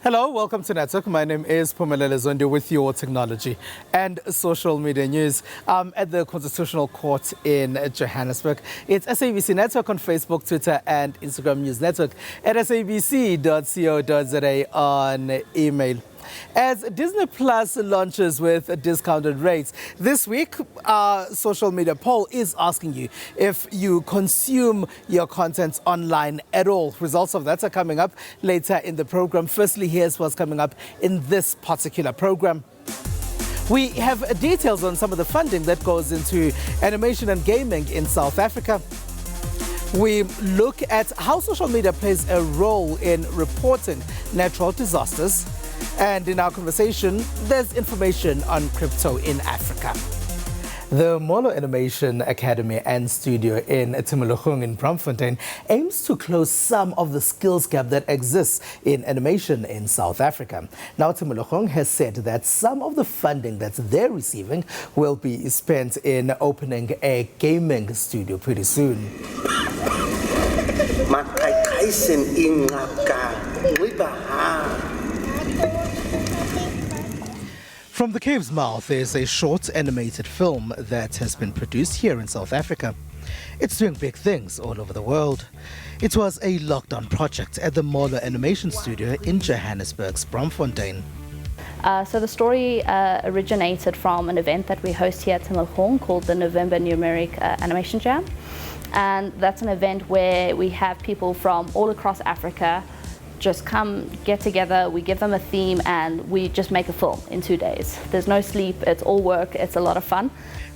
Hello, welcome to Network. My name is Pumelele Zondo with your technology and social media news. At the Constitutional Court in Johannesburg. It's SABC Network on Facebook, Twitter and Instagram News Network at sabc.co.za on email. As Disney Plus launches with discounted rates, this week our social media poll is asking you if you consume your content online at all. Results of that are coming up later in the program. Firstly, here's what's coming up in this particular program. We have details on some of the funding that goes into animation and gaming in South Africa. We look at how social media plays a role in reporting natural disasters. And in our conversation, there's information on crypto in Africa. The Molo Animation Academy and Studio in Timologong in Braamfontein aims to close some of the skills gap that exists in animation in South Africa. Now, Timologong has said that some of the funding that they're receiving will be spent in opening a gaming studio pretty soon. From the cave's mouth is a short animated film that has been produced here in South Africa. It's doing big things all over the world. It was a lockdown project at the Molo Animation Studio in Johannesburg's Braamfontein. So the story originated from an event that we host here at Timologong called the November Numeric Animation Jam. And that's an event where we have people from all across Africa just come, get together, we give them a theme, and we just make a film in 2 days. There's no sleep, it's all work, it's a lot of fun.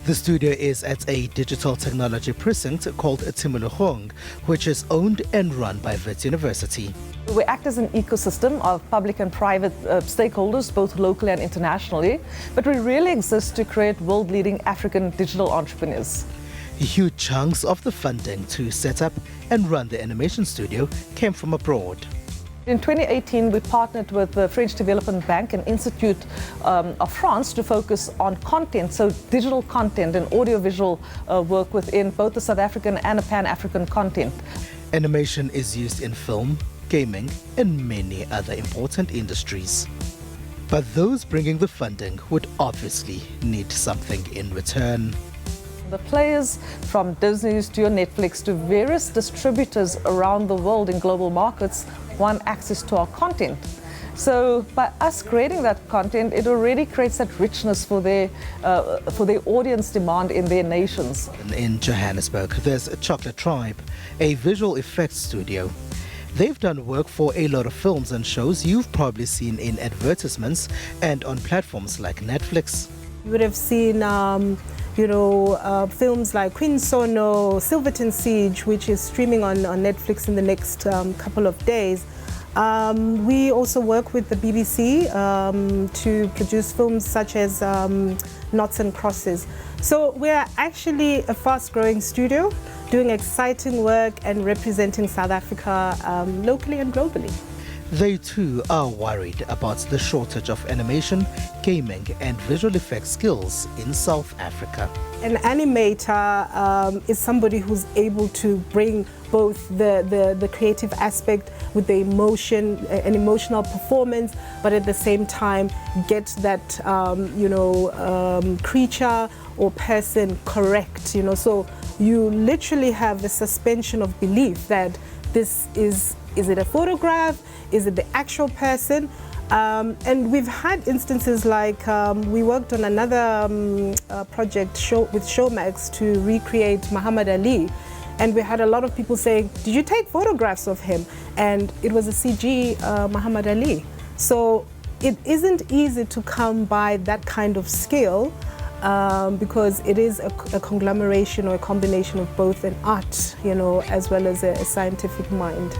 The studio is at a digital technology precinct called Timologong, which is owned and run by Wits University. We act as an ecosystem of public and private stakeholders, both locally and internationally, but we really exist to create world-leading African digital entrepreneurs. Huge chunks of the funding to set up and run the animation studio came from abroad. In 2018, we partnered with the French Development Bank and Institute of France to focus on content, so digital content and audiovisual work within both the South African and the Pan-African content. Animation is used in film, gaming, and many other important industries. But those bringing the funding would obviously need something in return. The players from Disney to Netflix to various distributors around the world in global markets want access to our content. So by us creating that content, it already creates that richness for their audience demand in their nations. In Johannesburg, there's a Chocolate Tribe, a visual effects studio. They've done work for a lot of films and shows you've probably seen in advertisements and on platforms like Netflix. You would have seen films like Queen Sono, Silverton Siege, which is streaming on Netflix in the next couple of days. We also work with the BBC to produce films such as Knots and Crosses. So we're actually a fast-growing studio doing exciting work and representing South Africa locally and globally. They too are worried about the shortage of animation, gaming and visual effects skills in South Africa. An animator is somebody who's able to bring both the creative aspect with the emotion, an emotional performance, but at the same time get that creature or person correct. So you literally have a suspension of belief that this is it a photograph? Is it the actual person? And we've had instances like we worked on another project with Showmax to recreate Muhammad Ali. And we had a lot of people saying, did you take photographs of him? And it was a CG Muhammad Ali. So it isn't easy to come by that kind of skill because it is a conglomeration or a combination of both an art, as well as a scientific mind.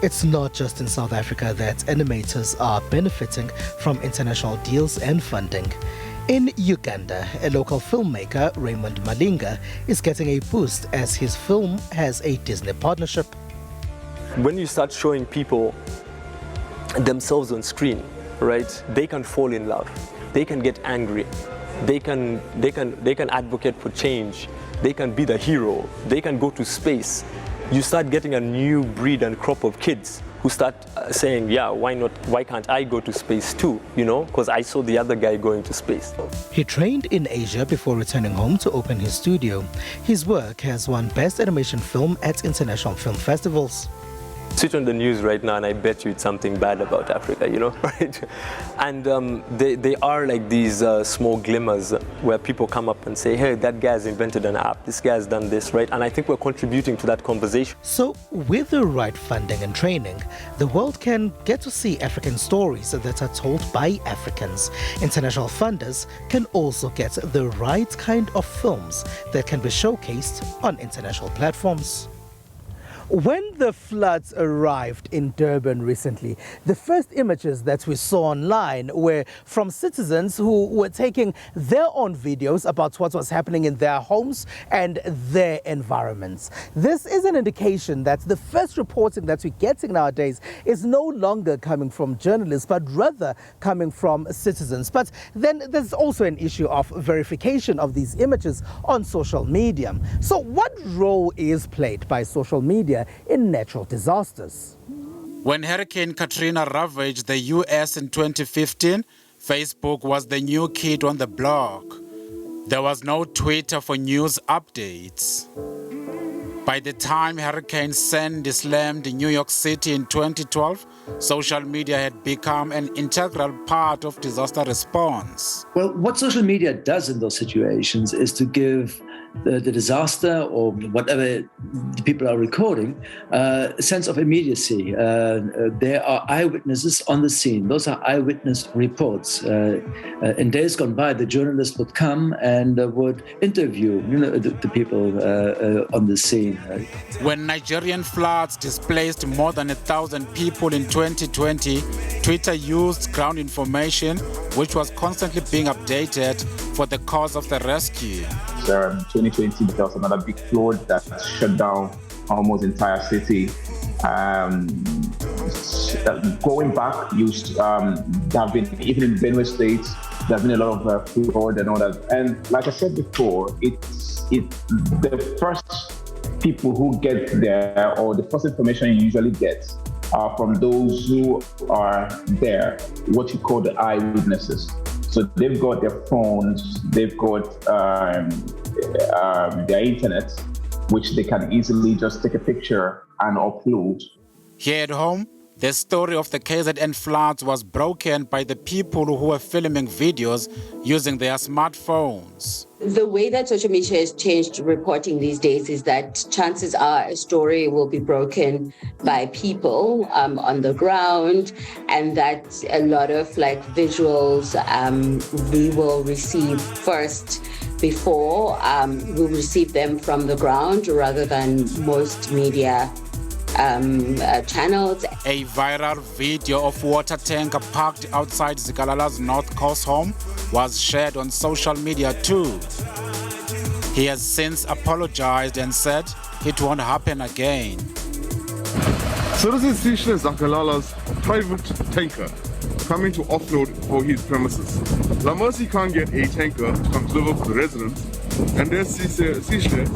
It's not just in South Africa that animators are benefiting from international deals and funding. In Uganda, a local filmmaker, Raymond Malinga, is getting a boost as his film has a Disney partnership. When you start showing people themselves on screen, right, they can fall in love, they can get angry, they can advocate for change, they can be the hero, they can go to space. You start getting a new breed and crop of kids who start saying, yeah, why can't I go to space too, you know, because I saw the other guy going to space. He trained in Asia before returning home to open his studio. His work has won Best Animation Film at international film festivals. Switch on the news right now and I bet you it's something bad about Africa, you know, right? And they are like these small glimmers where people come up and say, hey, that guy has invented an app, this guy has done this, right? And I think we're contributing to that conversation. So with the right funding and training, the world can get to see African stories that are told by Africans. International funders can also get the right kind of films that can be showcased on international platforms. When the floods arrived in Durban recently, the first images that we saw online were from citizens who were taking their own videos about what was happening in their homes and their environments. This is an indication that the first reporting that we're getting nowadays is no longer coming from journalists, but rather coming from citizens. But then there's also an issue of verification of these images on social media. So what role is played by social media in natural disasters? When Hurricane Katrina ravaged the US in 2015, Facebook was the new kid on the block. There was no Twitter for news updates. By the time Hurricane Sandy slammed New York City in 2012, social media had become an integral part of disaster response. Well, what social media does in those situations is to give the disaster or whatever the people are recording a sense of immediacy. There are eyewitnesses on the scene. Those are eyewitness reports. In days gone by, the journalist would come and would interview the people on the scene. When Nigerian floods displaced more than 1,000 people in 2020, Twitter used ground information, which was constantly being updated for the cause of the rescue. 2020, there was another big flood that shut down almost entire city. Going back, there have been, even in Benue State, there have been a lot of flood and all that. And like I said before, it's the first people who get there, or the first information you usually get, are from those who are there, what you call the eyewitnesses. So they've got their phones, they've got their internet, which they can easily just take a picture and upload. Here at home, the story of the KZN floods was broken by the people who were filming videos using their smartphones. The way that social media has changed reporting these days is that chances are a story will be broken by people on the ground, and that a lot of visuals we will receive first before we'll receive them from the ground, rather than most media channels. A viral video of water tanker parked outside Zikalala's North Coast home was shared on social media too. He has since apologized and said it won't happen again. So this is Sishle Zakalala's private tanker coming to offload for his premises. La Mercy can't get a tanker to come deliver for the residents, and there's Sishle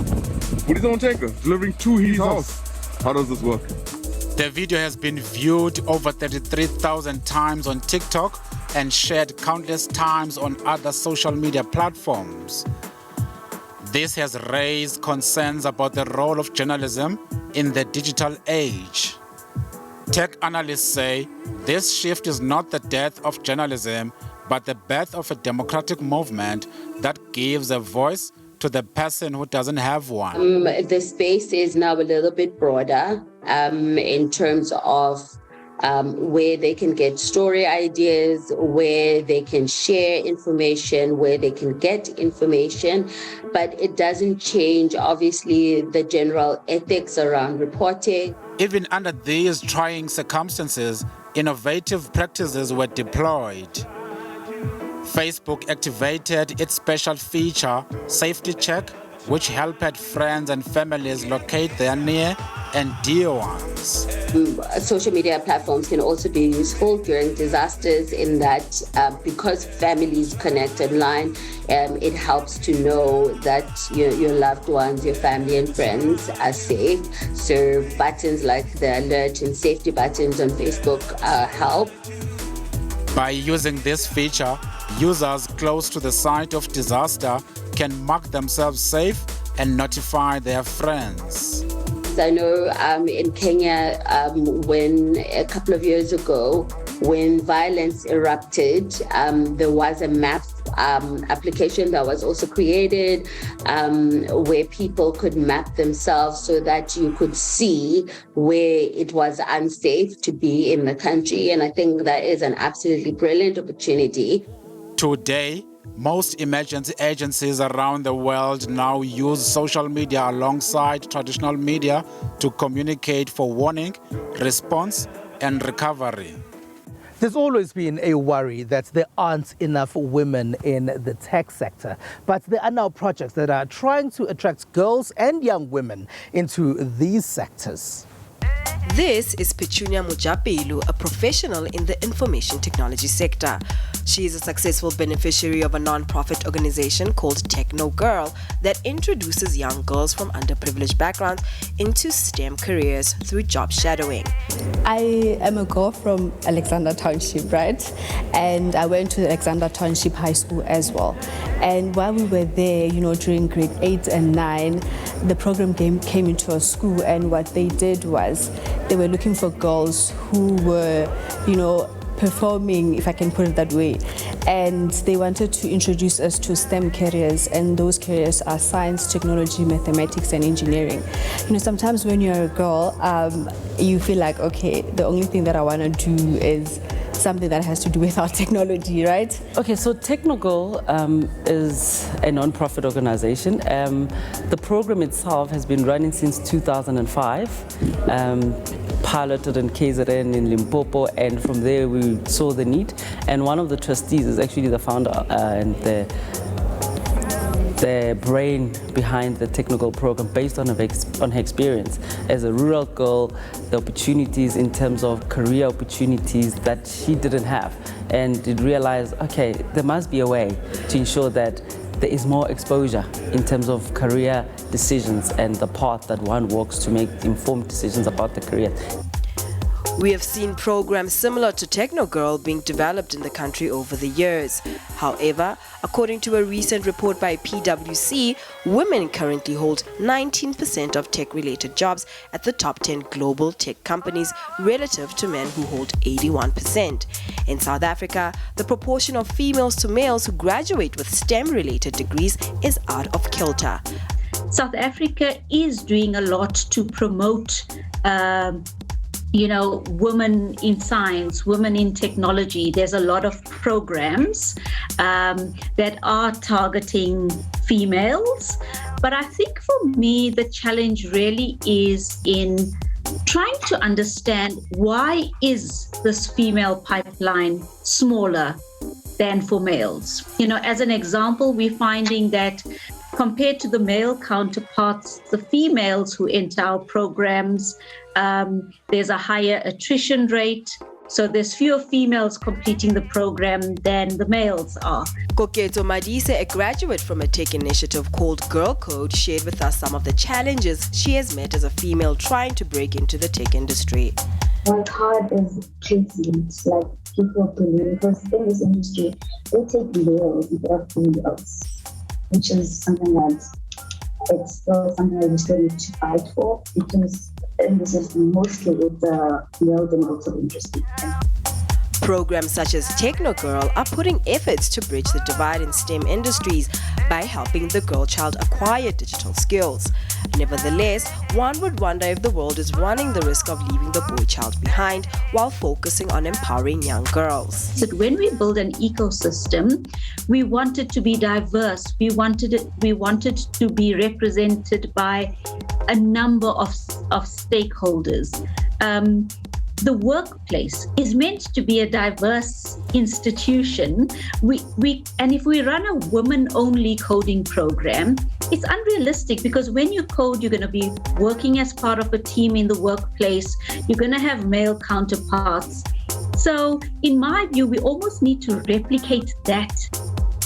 with his own tanker delivering to his house. How does this work? The video has been viewed over 33,000 times on TikTok and shared countless times on other social media platforms. This has raised concerns about the role of journalism in the digital age. Tech analysts say this shift is not the death of journalism, but the birth of a democratic movement that gives a voice to the person who doesn't have one. The space is now a little bit broader in terms of where they can get story ideas, where they can share information, where they can get information, but it doesn't change, obviously, the general ethics around reporting. Even under these trying circumstances, innovative practices were deployed. Facebook activated its special feature, Safety Check, which helped friends and families locate their near and dear ones. Social media platforms can also be useful during disasters in that because families connect online, it helps to know that your loved ones, your family and friends are safe. So buttons like the alert and safety buttons on Facebook help. By using this feature, users close to the site of disaster can mark themselves safe and notify their friends. I know in Kenya, when a couple of years ago, when violence erupted, there was a map application that was also created where people could map themselves so that you could see where it was unsafe to be in the country. And I think that is an absolutely brilliant opportunity. Today, most emergency agencies around the world now use social media alongside traditional media to communicate for warning, response, and recovery. There's always been a worry that there aren't enough women in the tech sector, but there are now projects that are trying to attract girls and young women into these sectors. This is Petunia Mujapilu, a professional in the information technology sector. She is a successful beneficiary of a non-profit organization called Techno Girl that introduces young girls from underprivileged backgrounds into STEM careers through job shadowing. I am a girl from Alexander Township, right? And I went to Alexander Township High School as well. And while we were there, during grade 8 and 9, the program came into our school, and what they did was they were looking for girls who were, performing, if I can put it that way. And they wanted to introduce us to STEM careers, and those careers are science, technology, mathematics, and engineering. Sometimes when you're a girl, you feel like, okay, the only thing that I want to do is something that has to do with our technology, right? Okay, so TechnoGirl is a non-profit organization. The program itself has been running since 2005, piloted in KZN in Limpopo, and from there we saw the need. And one of the trustees is actually the founder and the brain behind the TechnoGirl program, based on her experience as a rural girl, the opportunities in terms of career opportunities that she didn't have, and did realize, okay, there must be a way to ensure that there is more exposure in terms of career decisions and the path that one walks to make informed decisions about the career. We have seen programs similar to TechnoGirl being developed in the country over the years. However, according to a recent report by PwC, women currently hold 19% of tech-related jobs at the top 10 global tech companies, relative to men who hold 81%. In South Africa, the proportion of females to males who graduate with STEM-related degrees is out of kilter. South Africa is doing a lot to promote women in science, women in technology. There's a lot of programs that are targeting females. But I think for me, the challenge really is in trying to understand, why is this female pipeline smaller than for males? As an example, we're finding that compared to the male counterparts, the females who enter our programs, there's a higher attrition rate. So there's fewer females completing the program than the males are. Koketo Madise, a graduate from a tech initiative called Girl Code, shared with us some of the challenges she has met as a female trying to break into the tech industry. What's hard is placement, like people believe, because in this industry, they take males instead of females, which is something that it's still something that we still need to fight for, because in the system, mostly it's male-dominated industry. Programs such as TechnoGirl are putting efforts to bridge the divide in STEM industries by helping the girl child acquire digital skills. Nevertheless, one would wonder if the world is running the risk of leaving the boy child behind while focusing on empowering young girls. So when we build an ecosystem, we want it to be diverse. We wanted it to be represented by a number of stakeholders. The workplace is meant to be a diverse institution. And if we run a women-only coding program, it's unrealistic, because when you code, you're going to be working as part of a team in the workplace. You're going to have male counterparts. So in my view, we almost need to replicate that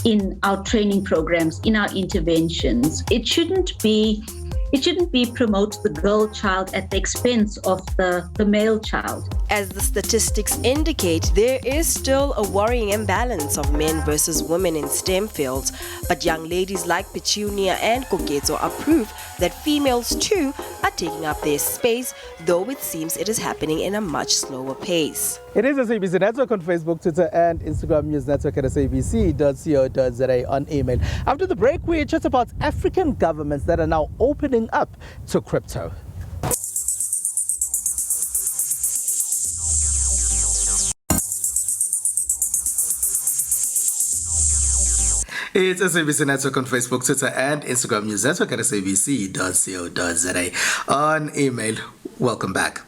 in our training programs, in our interventions. It shouldn't be promote the girl child at the expense of the male child. As the statistics indicate, there is still a worrying imbalance of men versus women in STEM fields, but young ladies like Petunia and Koketso are proof that females too are taking up their space, though it seems it is happening in a much slower pace. It is the SABC Network on Facebook, Twitter and Instagram, News Network at sabc.co.za on email. After the break, we chat about African governments that are now opening up to crypto. It's SABC Network on Facebook, Twitter and Instagram, News Network at sabc.co.za on email. Welcome back.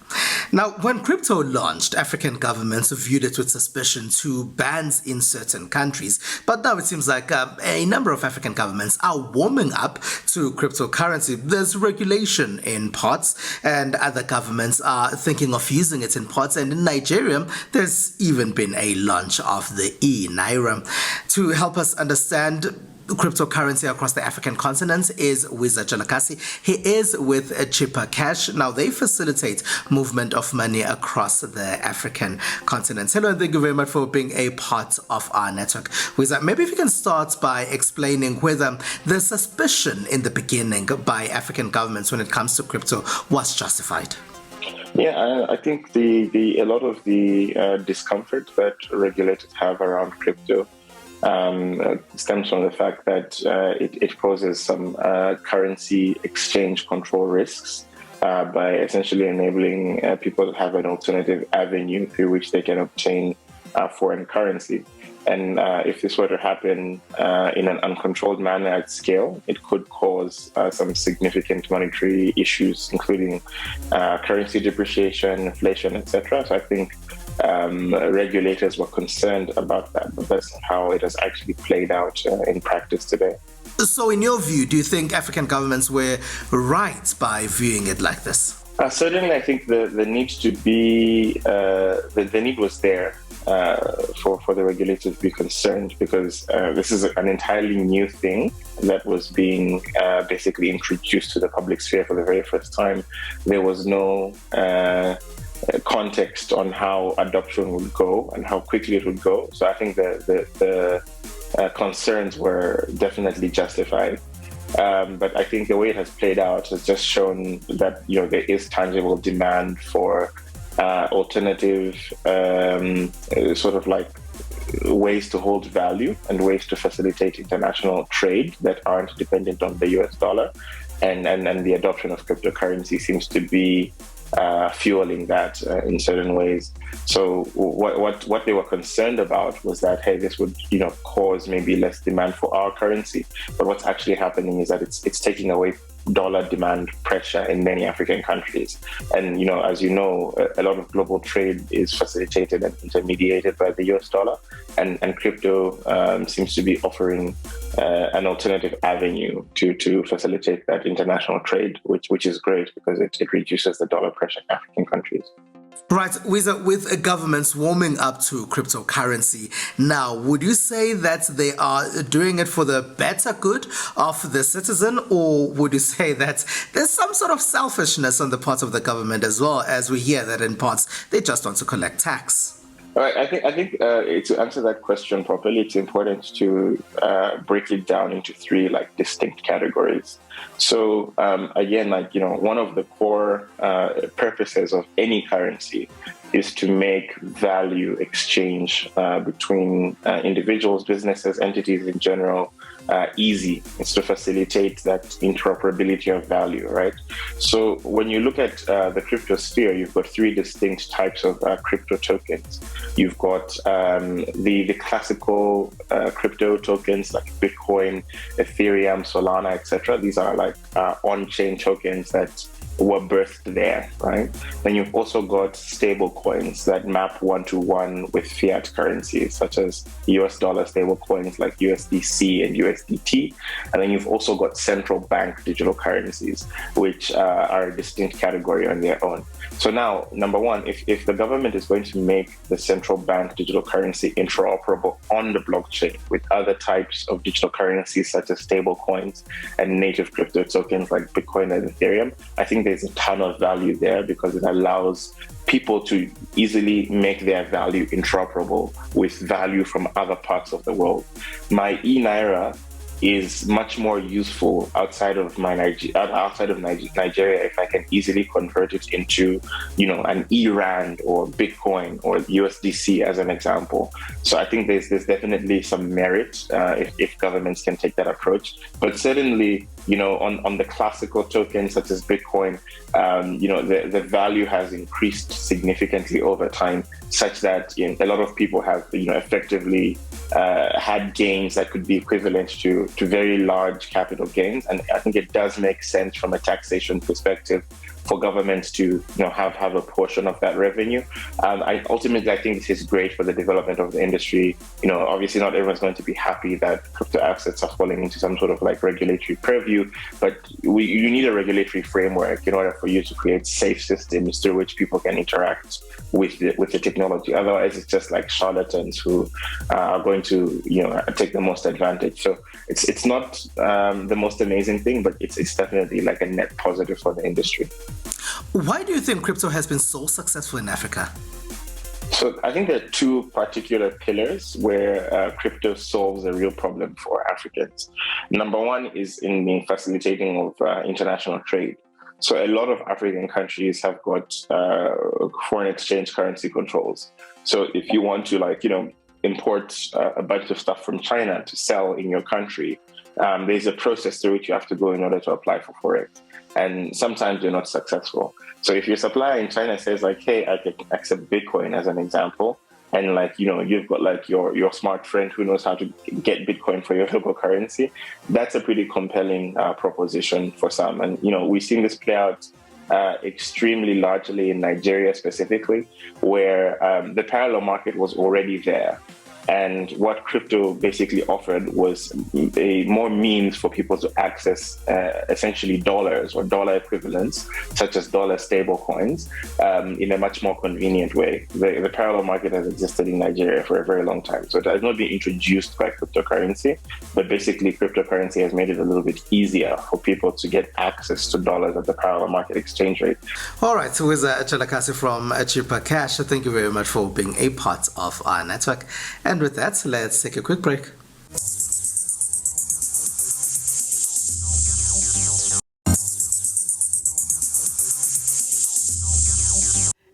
Now, when crypto launched, African governments viewed it with suspicion to bans in certain countries. But now it seems like a number of African governments are warming up to cryptocurrency. There's regulation in parts, and other governments are thinking of using it in parts. And in Nigeria, there's even been a launch of the e-Naira. To help us understand cryptocurrency across the African continent is Wiza Jalakasi. He is with Chipper Cash. Now, they facilitate movement of money across the African continent. Hello, and thank you very much for being a part of our network. Wiza, maybe if you can start by explaining whether the suspicion in the beginning by African governments when it comes to crypto was justified. Yeah, I think a lot of the discomfort that regulators have around crypto stems from the fact that it poses some currency exchange control risks by essentially enabling people to have an alternative avenue through which they can obtain foreign currency. And if this were to happen in an uncontrolled manner at scale, it could cause some significant monetary issues, including currency depreciation, inflation, etc. So I think regulators were concerned about that, but that's how it has actually played out in practice today. So in your view, do you think African governments were right by viewing it like this? Certainly, I think the need to be, the need was there for the regulators to be concerned, because this is an entirely new thing that was being basically introduced to the public sphere for the very first time. There was no context on how adoption would go and how quickly it would go. So I think the concerns were definitely justified. But I think the way it has played out has just shown that there is tangible demand for alternative sort of like ways to hold value and ways to facilitate international trade that aren't dependent on the US dollar. And the adoption of cryptocurrency seems to be fueling that in certain ways. So what they were concerned about was that, hey, this would cause maybe less demand for our currency. But what's actually happening is that it's taking away dollar demand pressure in many African countries. And as you know, a lot of global trade is facilitated and intermediated by the US dollar, and crypto seems to be offering an alternative avenue to facilitate that international trade, which is great because it reduces the dollar pressure in African countries. Right, with governments warming up to cryptocurrency now, would you say that they are doing it for the better good of the citizen, or would you say that there's some sort of selfishness on the part of the government as well, as we hear that in parts they just want to collect tax? All right, I think to answer that question properly, it's important to break it down into three distinct categories. So again, one of the core purposes of any currency is to make value exchange between individuals, businesses, entities in general easy. It's to facilitate that interoperability of value, right? So when you look at the crypto sphere, you've got three distinct types of crypto tokens. You've got the classical crypto tokens like Bitcoin, Ethereum, Solana, etc. These are on-chain tokens that were birthed there, right? Then you've also got stable coins that map one-to-one with fiat currencies, such as US dollar stable coins like USDC and USDT. And then you've also got central bank digital currencies, which are a distinct category on their own. So now, number one, if the government is going to make the central bank digital currency interoperable on the blockchain with other types of digital currencies such as stable coins and native crypto tokens like Bitcoin and Ethereum, I think there's a ton of value there because it allows people to easily make their value interoperable with value from other parts of the world. My e-Naira is much more useful outside of Nigeria if I can easily convert it into, an e-Rand or Bitcoin or USDC as an example. So I think there's definitely some merit if governments can take that approach. But certainly, on the classical tokens such as Bitcoin, the value has increased significantly over time, such that a lot of people have, effectively had gains that could be equivalent to very large capital gains. And I think it does make sense from a taxation perspective for governments to have a portion of that revenue. Ultimately, I think this is great for the development of the industry. Obviously not everyone's going to be happy that crypto assets are falling into some sort of regulatory purview, but you need a regulatory framework in order for you to create safe systems through which people can interact with the technology. Otherwise, it's just like charlatans who are going to take the most advantage. So it's not the most amazing thing, but it's definitely like a net positive for the industry. Why do you think crypto has been so successful in Africa? So I think there are two particular pillars where crypto solves a real problem for Africans. Number one is in the facilitating of international trade. So a lot of African countries have got foreign exchange currency controls. So if you want to import a bunch of stuff from China to sell in your country, there's a process through which you have to go in order to apply for Forex. And sometimes you're not successful. So if your supplier in China says hey, I can accept Bitcoin as an example, and you've got your smart friend who knows how to get Bitcoin for your local currency, that's a pretty compelling proposition for some. And we've seen this play out extremely largely in Nigeria specifically, where the parallel market was already there. And what crypto basically offered was more means for people to access essentially dollars or dollar equivalents, such as dollar stable coins, in a much more convenient way. The parallel market has existed in Nigeria for a very long time. So it has not been introduced by cryptocurrency, but basically cryptocurrency has made it a little bit easier for people to get access to dollars at the parallel market exchange rate. All right, so with Chalakasi from Cheaper Cash, thank you very much for being a part of our network. And with that, let's take a quick break.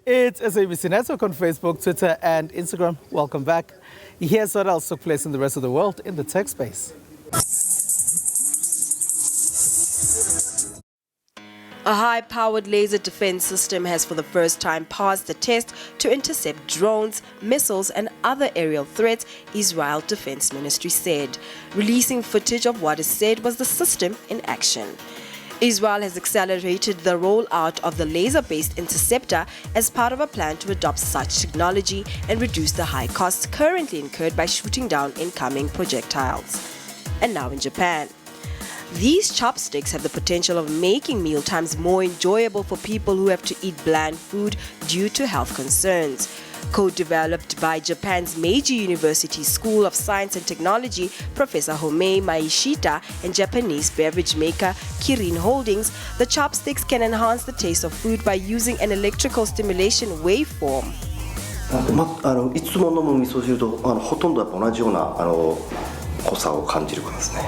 It's SABC Network on Facebook, Twitter, and Instagram. Welcome back. Here's what else took place in the rest of the world in the tech space. A high-powered laser defense system has for the first time passed the test to intercept drones, missiles and other aerial threats, Israel Defense Ministry said, releasing footage of what is said was the system in action. Israel has accelerated the rollout of the laser-based interceptor as part of a plan to adopt such technology and reduce the high costs currently incurred by shooting down incoming projectiles. And now in Japan. These chopsticks have the potential of making mealtimes more enjoyable for people who have to eat bland food due to health concerns. Co-developed by Japan's Meiji University School of Science and Technology, Professor Homei Maishita, and Japanese beverage maker Kirin Holdings, the chopsticks can enhance the taste of food by using an electrical stimulation waveform. いつも飲む味噌汁とほとんど同じような濃さを感じるからですね。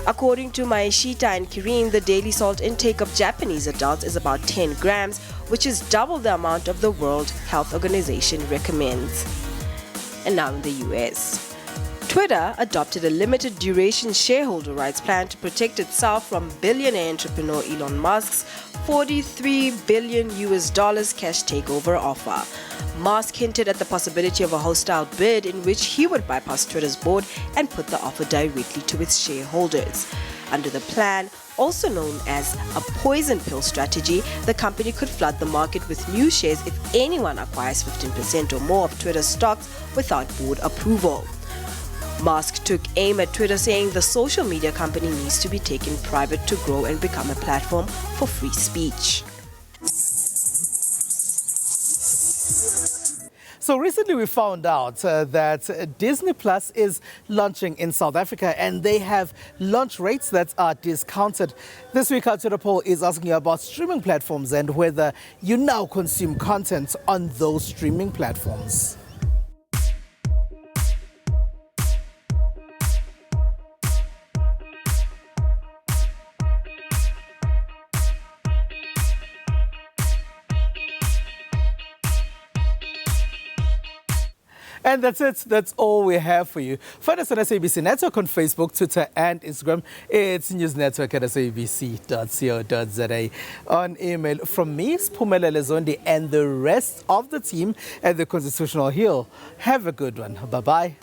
According to Maishita and Kirin, the daily salt intake of Japanese adults is about 10 grams, which is double the amount of the World Health Organization recommends. And now in the US. Twitter adopted a limited duration shareholder rights plan to protect itself from billionaire entrepreneur Elon Musk's $43 billion cash takeover offer. Musk hinted at the possibility of a hostile bid in which he would bypass Twitter's board and put the offer directly to its shareholders. Under the plan, also known as a poison pill strategy, the company could flood the market with new shares if anyone acquires 15% or more of Twitter's stocks without board approval. Musk took aim at Twitter, saying the social media company needs to be taken private to grow and become a platform for free speech. So recently we found out that Disney Plus is launching in South Africa, and they have launch rates that are discounted. This week our Twitter poll is asking you about streaming platforms and whether you now consume content on those streaming platforms. And that's it. That's all we have for you. Find us on SABC Network on Facebook, Twitter, and Instagram. It's News Network at sabc.co.za. On email from me, Spumela Lezondi, and the rest of the team at the Constitutional Hill. Have a good one. Bye-bye.